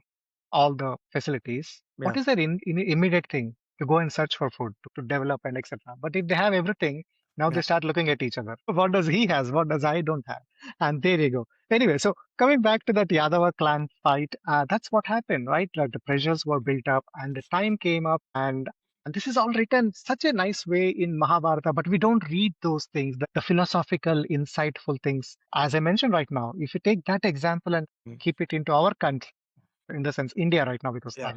all the facilities, yeah. what is their immediate thing? To go and search for food, to develop and etc. But if they have everything, now Yeah. they start looking at each other. What does he has? What does I don't have? And there you go. Anyway, so coming back to that Yadava clan fight, that's what happened, right? Like the pressures were built up, and the time came up, and this is all written such a nice way in Mahabharata, but we don't read those things, the philosophical, insightful things. As I mentioned right now, if you take that example and Mm. keep it into our country, in the sense India right now, because Yeah.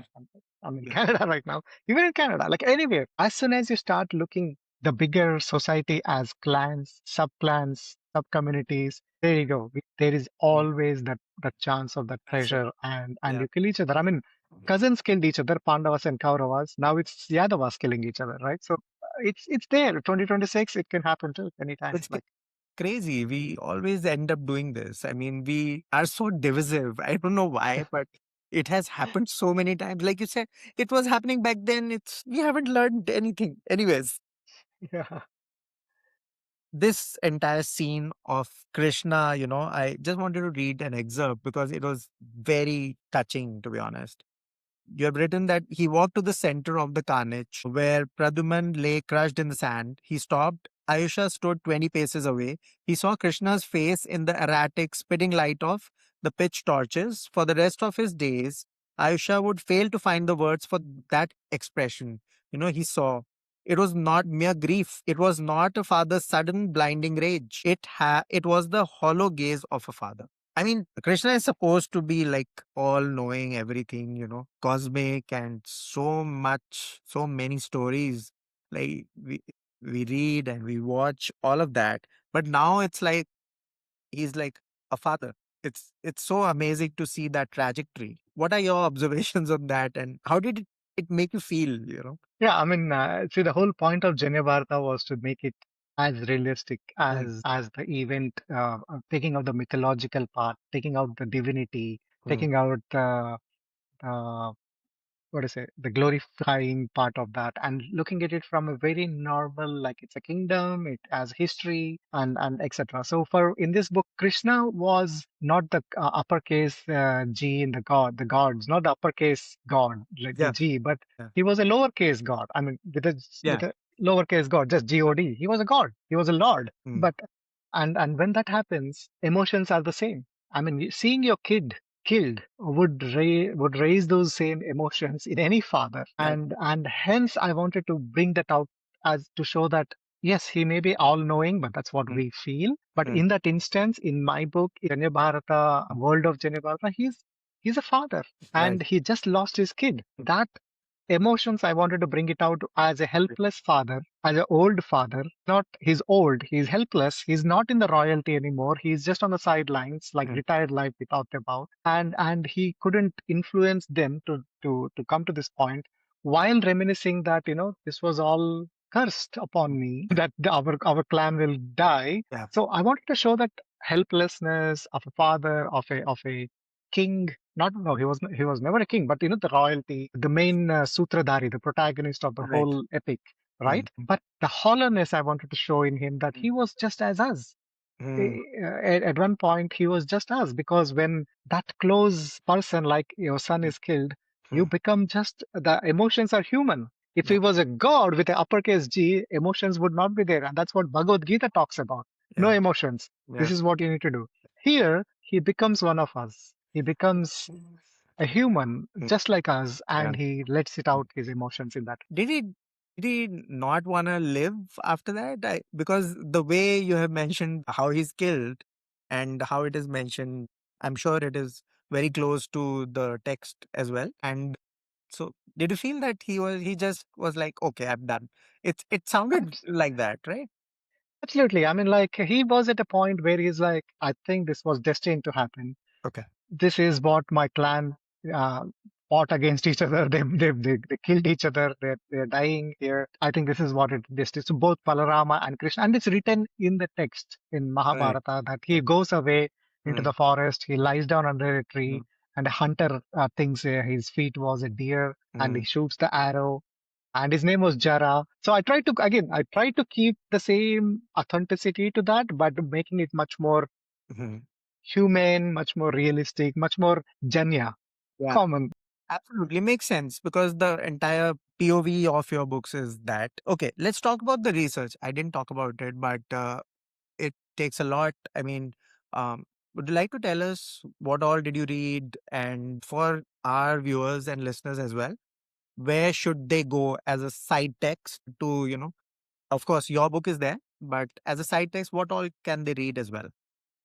I'm in Yeah. Canada right now, even in Canada, like anywhere, as soon as you start looking the bigger society as clans, sub clans, sub communities, there you go. There is Mm. always that chance of that That's it. pressure, and Yeah. you kill each other. I mean, cousins killed each other, Pandavas and Kauravas. Now it's Yadavas killing each other, right? So it's there. 2026, it can happen too anytime. It's Like crazy. We always end up doing this. I mean, we are so divisive. I don't know why, but it has happened so many times. Like you said, it was happening back then. It's we haven't learned anything. Anyways, yeah, this entire scene of Krishna, I just wanted to read an excerpt because it was very touching, to be honest. You have written that he walked to the center of the carnage where Pradyuman lay crushed in the sand. He stopped. Ayusha stood 20 paces away. He saw Krishna's face in the erratic, spitting light of the pitch torches. For the rest of his days, Ayusha would fail to find the words for that expression. He saw. It was not mere grief. It was not a father's sudden blinding rage. It was the hollow gaze of a father. I mean, Krishna is supposed to be like all knowing everything, cosmic and so much, so many stories. Like we read and we watch all of that. But now it's like he's like a father. It's so amazing to see that trajectory. What are your observations on that and how did it make you feel? yeah. I mean, see, the whole point of Janya Bharata was to make it as realistic Mm, as the event, taking out the mythological part, taking out the divinity, mm, taking out uh, what to say, the glorifying part of that, and looking at it from a very normal, like it's a kingdom, it has history, and etc. So for in this book, Krishna was not the uppercase G in the gods, not the uppercase god like the yeah, G, but yeah, he was a lowercase god. I mean, yeah. with a lowercase god, just God. He was a god. He was a lord. Mm, But and when that happens, emotions are the same. I mean, seeing your kid killed would raise those same emotions in any father, yeah. and hence I wanted to bring that out as to show that yes, he may be all knowing, but that's what Mm, we feel. But mm, in that instance, in my book, Janya Bharata, world of Janya Bharata, he's a father, right. and he just lost his kid. That emotions, I wanted to bring it out as a helpless father, as an old father. Not he's old, he's helpless, he's not in the royalty anymore. He's just on the sidelines, like Mm, retired life we talked about, and he couldn't influence them to come to this point. While reminiscing that this was all cursed upon me, yeah, that our clan will die. yeah. So I wanted to show that. helplessness of a father, of a king. Not no, he was never a king, but the royalty, the main Sutradhari, the protagonist of the Right. whole epic, right? Mm-hmm. But the hollowness I wanted to show in him, that he was just as us. Mm-hmm. At one point he was just us, because when that close person like your son is killed, you become just, the emotions are human. If he Yeah. was a god with an uppercase G, emotions would not be there, and that's what Bhagavad Gita talks about. No Yeah. emotions. This Yeah. is what you need to do. Here he becomes one of us. He becomes a human Mm. just like us, Yeah. and he lets it out his emotions in that. Did he not want to live after that? Because the way you have mentioned how he's killed and how it is mentioned, I'm sure it is very close to the text as well. And so, did you feel that he just was like, okay, I'm done? It sounded like that, right? Absolutely. I mean, like, he was at a point where he's like, I think this was destined to happen. Okay. This is what my clan uh, fought against each other. They killed each other. They're dying here. I think this is what this is. So both Balarama and Krishna, and it's written in the text in Right. Mahabharata that he goes away into Mm, the forest. He lies down under a tree, mm, and a hunter thinks his feet was a deer, and he mm, shoots the arrow. And his name was Jara. So I tried to keep the same authenticity to that, but making it much more mhm. humane, much more realistic, much more Janya, Yeah. common. Absolutely makes sense because the entire POV of your books is that. Okay, let's talk about the research. I didn't talk about it, but it takes a lot. I mean, would you like to tell us what all did you read? And for our viewers and listeners as well, where should they go as a side text to, of course, your book is there, but as a side text, what all can they read as well?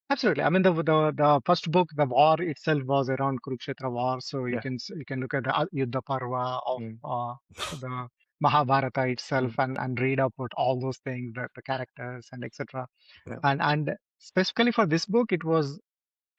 Absolutely. I mean, the first book, the war itself was around Kurukshetra war, so Yeah. you can look at the Yuddha Parva of Mm, the Mahabharata itself, mm, and read about all those things, the characters and etc. yeah. And specifically for this book, it was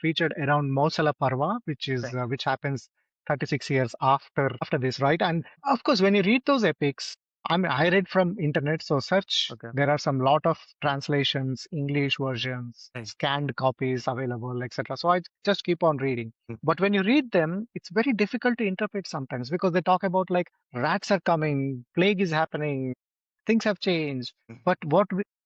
featured around Mausala Parva, Right. which happens 36 years after this, right? And of course, when you read those epics, I mean, I read from internet, so search. Okay. There are some lot of translations, English versions, Right. scanned copies available, etc. So I just keep on reading. Mm, But when you read them, it's very difficult to interpret sometimes, because they talk about like rats are coming, plague is happening, things have changed. mm, But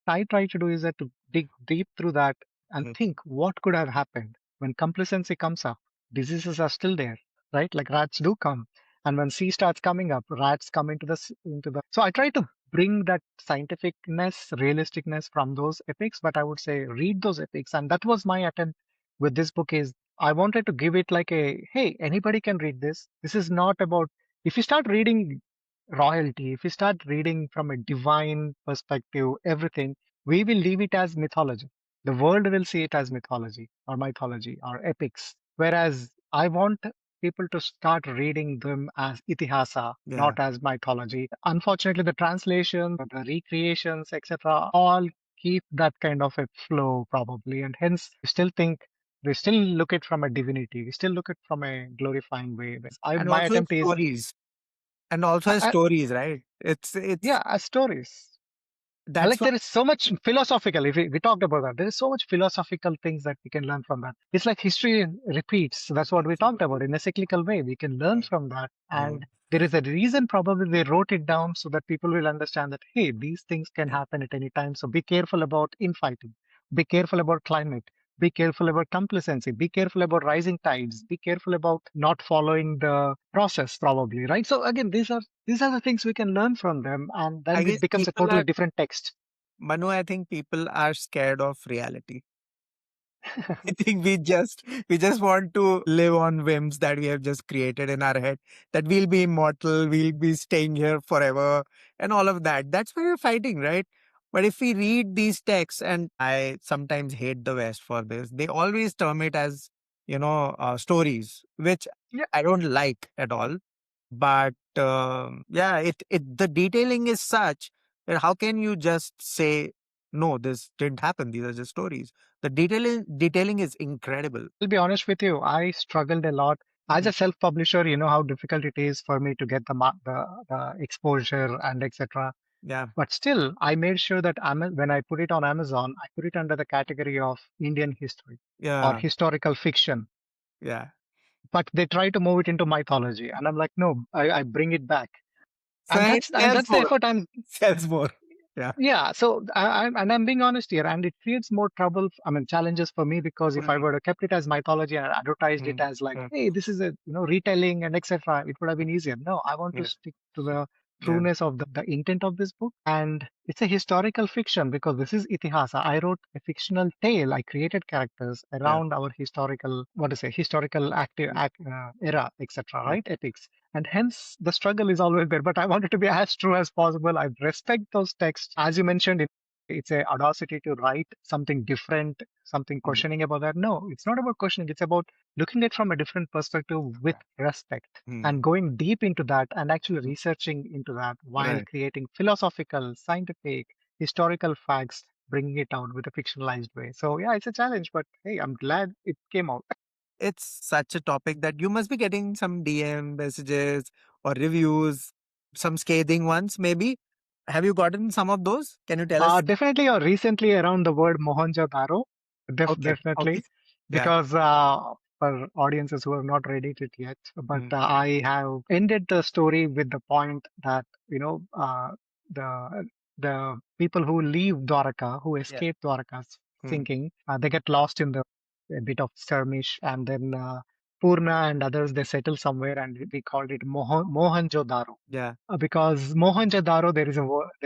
I try to do is that to dig deep through that and mm. think what could have happened when complacency comes up. Diseases are still there, right? Like rats do come, and when sea starts coming up, rats come into the. So I try to bring that scientificness, realisticness from those epics, but I would say read those epics, and that was my attempt with this book. Is I wanted to give it like a hey, anybody can read this. This is not about if you start reading royalty, if you start reading from a divine perspective, everything, we will leave it as mythology. The world will see it as mythology or epics. Whereas I want people to start reading them as Itihaasa, Yeah. not as mythology. Unfortunately, the translation, the recreations, etc., all keep that kind of a flow probably, and hence we still look it from a divinity. We still look it from a glorifying way. And My also attempt is, stories. And also has I, stories, right? It's yeah, as stories. And that's like what. there is so much philosophical. If we talked about that, there is so much philosophical things that we can learn from that. It's like history repeats. That's what we talked about in a cyclical way. We can learn from that, and Mm, there is a reason. Probably they wrote it down so that people will understand that hey, these things can yeah. happen at any time. So be careful about infighting. Be careful about climate. Be careful about complacency. Be careful about rising tides. Be careful about not following the process. Probably right. So again, these are the things we can learn from them, and I then it guess becomes a people totally are different text. Manu, I think people are scared of reality. I think we just want to live on whims that we have just created in our head, that we'll be immortal, we'll be staying here forever, and all of that. That's why we're fighting, right? But if we read these texts, and I sometimes hate the West for this, they always term it as, stories, which Yeah, I don't like at all. But yeah, it the detailing is such that how can you just say no, this didn't happen, these are just stories. The detailing is incredible. I'll be honest with you. I struggled a lot as Mhm. a self-publisher. You know how difficult it is for me to get the exposure and etc. Yeah. But still, I made sure that when I put it on Amazon, I put it under the category of Indian history or Yeah. historical fiction. Yeah. But they try to move it into mythology, and I'm like, no, I bring it back, So it and sells that's the more. effort I'm. Sells more. Yeah. Yeah, so I'm being honest here, and it creates more trouble. I mean, challenges for me, because if I Mm, were to kept it as mythology and advertised it mm, as like, mm, hey, this is a retelling and etc., it would have mm. been easier. No, I want to Yeah. stick to the Yeah. trueness of the intent of this book, and it's a historical fiction because this is Itihaasa. I wrote a fictional tale. I created characters Yeah. around our historical, what to say, historical active Mm, era, etc. mm. Right, epics, and hence the struggle is always there. But I wanted to be as true as possible. I respect those texts. As you mentioned, it's a audacity to write something different, something Mm. questioning about that. No, it's not about questioning. It's about looking at it from a different perspective with Yeah. respect Mm. and going deep into that and actually Mm. researching into that while Right. creating philosophical, scientific, historical facts, bringing it out with a fictionalized way. So yeah, it's a challenge, but hey, I'm glad it came out. It's such a topic that you must be getting some DM messages or reviews, some scathing ones, maybe. Have you gotten some of those? Can you tell us? Definitely, or recently around the word Mohenjo-daro, Okay. Okay. definitely, Yeah. because for audiences who have not read it yet, but Mm. I have ended the story with the point that the people who leave Dwarka, who Yeah. escape Dwarka's Mm. sinking, they get lost in the a bit of skirmish, and then Purna and others they settle somewhere, and we called it Mohenjo-daro, Yeah. because Mohenjo-daro, there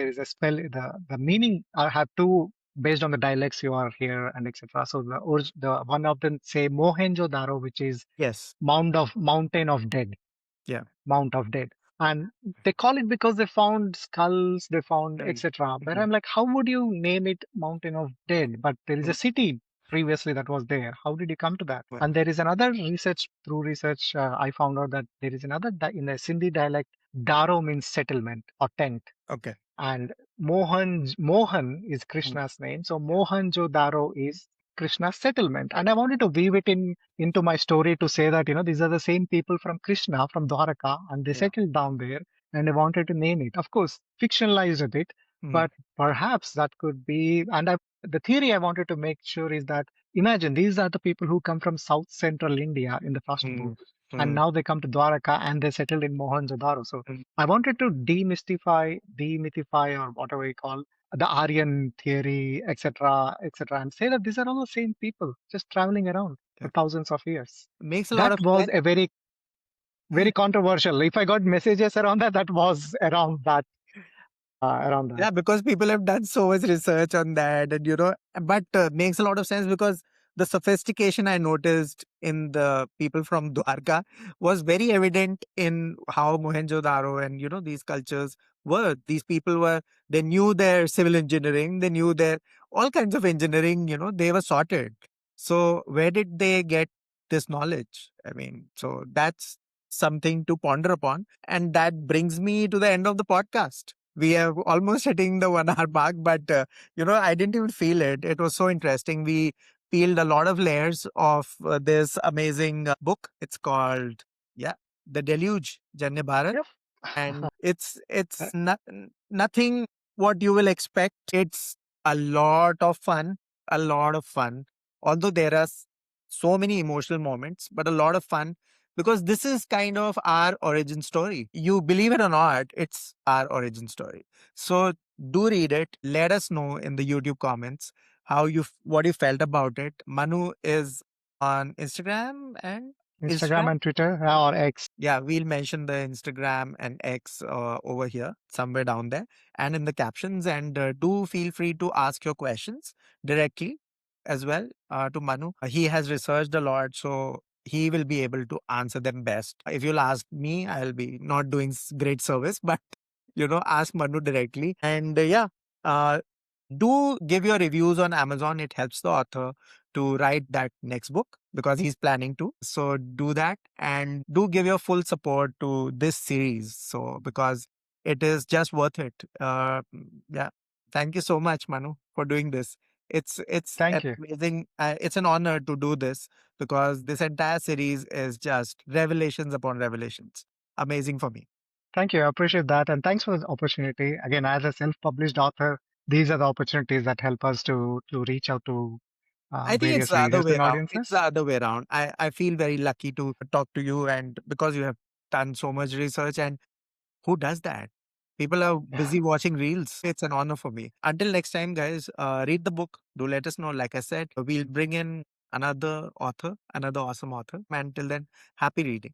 is a spell. The meaning have two based on the dialects you are here and etc. So the one of them say Mohenjo-daro, which is Yes. mountain of dead, Yeah. Mount of Dead. And they call it because they found skulls, they found Mm. etc. But Mm. I'm like, how would you name it Mountain of Dead? But there is a Mm. city previously that was there. How did you come to that? Well, And there is another research, through research, I found out that there is another, in the Sindhi dialect, Daro means settlement or tent. okay. And Mohan is Mm. Krishna's name, so Mohenjo-daro is Krishna's settlement. And I wanted to weave it into my story to say that these are the same people from Krishna, from Dwarka, and they Yeah. settled down there, and I wanted to name it. Of course, fictionalized a bit, Mm. but perhaps that could be. And the theory I wanted to make sure is that, imagine these are the people who come from South Central India in the first book, Mm. and Mm. now they come to Dwarka and they settled in Mohenjo-daro. So Mm. I wanted to demythify, or whatever you call the Aryan theory, etc., etc., and say that these are all the same people just traveling around for Yeah. thousands of years. Makes a lot That of was sense. a very controversial. If I got messages around that, that was around that. Yeah, because people have done so much research on that, and but makes a lot of sense because the sophistication I noticed in the people from Dwarka was very evident in how Mohenjo-daro and these cultures were. These people were they knew their civil engineering, they knew their all kinds of engineering. They were sorted. So where did they get this knowledge? I mean, so that's something to ponder upon, and that brings me to the end of the podcast. We are almost hitting the 1 hour mark, but I didn't even feel it. It was so interesting. We peeled a lot of layers of this amazing book. It's called, yeah, The Deluge, Janya Bharat, Yep. and it's nothing what you will expect. It's a lot of fun, a lot of fun. Although there are so many emotional moments, but a lot of fun because this is kind of our origin story. You believe it or not, it's our origin story. So do read it. Let us know in the YouTube comments what you felt about it. Manu is on Instagram and Instagram Instagram. and Twitter, or X. Yeah, we'll mention the Instagram and X over here, somewhere down there, and in the captions. And do feel free to ask your questions directly as well to Manu. He has researched a lot, so he will be able to answer them best. If you'll ask me, I'll be not doing great service, but ask Manu directly. And yeah, uh, do give your reviews on Amazon. It helps the author to write that next book because he's planning to. So do that and do give your full support to this series. So because it is just worth it. Yeah. Thank you so much, Manu, for doing this. It's an Thank you. amazing. It's an honor to do this because this entire series is just revelations upon revelations. Amazing for me. Thank you. I appreciate that. And thanks for the opportunity. Again, as a self-published author, these are the opportunities that help us to reach out to I think it's various the other readers way and around. It's the audiences. other way around. I feel very lucky to talk to you, and because you have done so much research, and who does that? People are busy watching reels. It's an honor for me. Until next time, guys, read the book. Do let us know. Like I said, we'll bring in another author, another awesome author. And till then, happy reading.